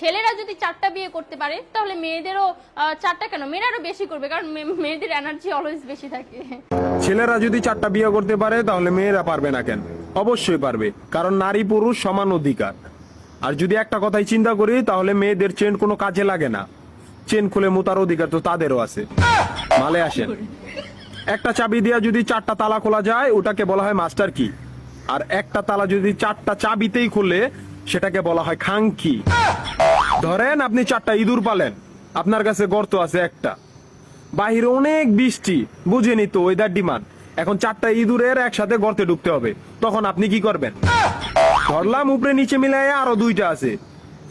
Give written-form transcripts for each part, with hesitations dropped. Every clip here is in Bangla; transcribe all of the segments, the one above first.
ছেলেরা যদি 4টা বিয়ে করতে পারে তাহলে মেয়েদেরও 4টা কেন, মেয়েরা আরো বেশি করবে, কারণ মেয়েদের এনার্জি অলওয়েজ বেশি থাকে। ছেলেরা যদি 4টা বিয়ে করতে পারে তাহলে মেয়েরা পারবে না কেন? অবশ্যই পারবে, কারণ নারী পুরুষ সমান অধিকার। আর যদি একটা কথাই চিন্তা করি তাহলে মেয়েদের চেন কোনো কাজে লাগে না, চেন খুলে মুতার অধিকার তো তাদেরও আছে। মালে আসেন, একটা চাবি দিয়া যদি 4টা তালা খোলা যায় ওটাকে বলা হয় মাস্টার কি, আর একটা তালা যদি 4টা চাবিতেই খুলে সেটাকে বলা হয় খাঙ্কি। ধরেন আপনি 4টা ইঁদুর পালেন, আপনার কাছে গর্ত আছে একটা, বাহিরে অনেক বৃষ্টি, বুঝেনি তো ওয়েদার ডিমান্ড, এখন 4টা ইঁদুরের একসাথে গর্তে ঢুকতে হবে, তখন আপনি কি করবেন? ধরলাম উপরে নিচে মিলাই আরো 2টা আছে,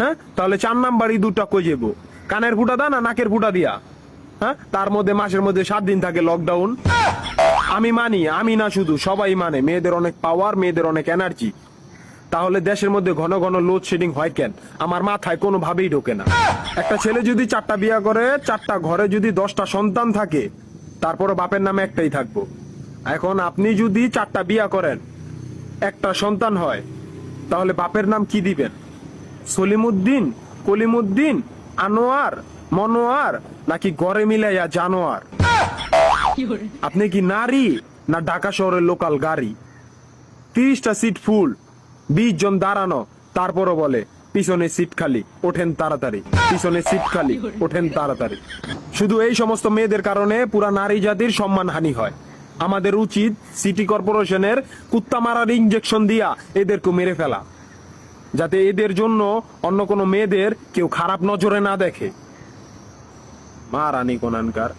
হ্যাঁ, তাহলে 4 নাম্বার ইঁদুরটা কই যাবো? কানের ফুটা দা না নাকের ফুটা দিয়া? হ্যাঁ, তার মধ্যে মাসের মধ্যে 7 দিন থাকে লকডাউন। আমি মানি, আমি না শুধু সবাই মানে মেয়েদের অনেক পাওয়ার, মেয়েদের অনেক এনার্জি। তাহলে দেশের মধ্যে ঘন ঘন লোডশেডিং হয় কেন? আমার মাথায় কোনোভাবেই ঢোকে না। একটা ছেলে যদি 4টা বিয়ে করে, 4টা ঘরে যদি 10টা সন্তান থাকে, তারপরও বাপের নামে একটাই থাকবো। এখন আপনি যদি 4টা বিয়ে করেন, একটা সন্তান হয়, তাহলে বাপের নাম কি দিবেন? সলিমুদ্দিন, কলিমুদ্দিন, আনোয়ার, মনোয়ার, নাকি গড়ে মিলাইয়া জানোয়ার? আপনি কি নারী না ঢাকা শহরের লোকাল গাড়ি? 30টা সিট ফুল, 20 জন দাঁড়ানো, তারপরও বলে পিছনে সিট খালি, ওঠেন তাড়াতাড়ি, পিছনে সিট খালি, ওঠেন তাড়াতাড়ি। শুধু এই সমস্ত মেয়েদের কারণে পুরা নারী জাতির সম্মানহানি হয়। আমাদের উচিত সিটি কর্পোরেশনের কুত্তা মারার ইনজেকশন দিয়া এদেরকে মেরে ফেলা, যাতে এদের জন্য অন্য কোনো মেয়েদের কেউ খারাপ নজরে না দেখে। মারানি কোনানকার।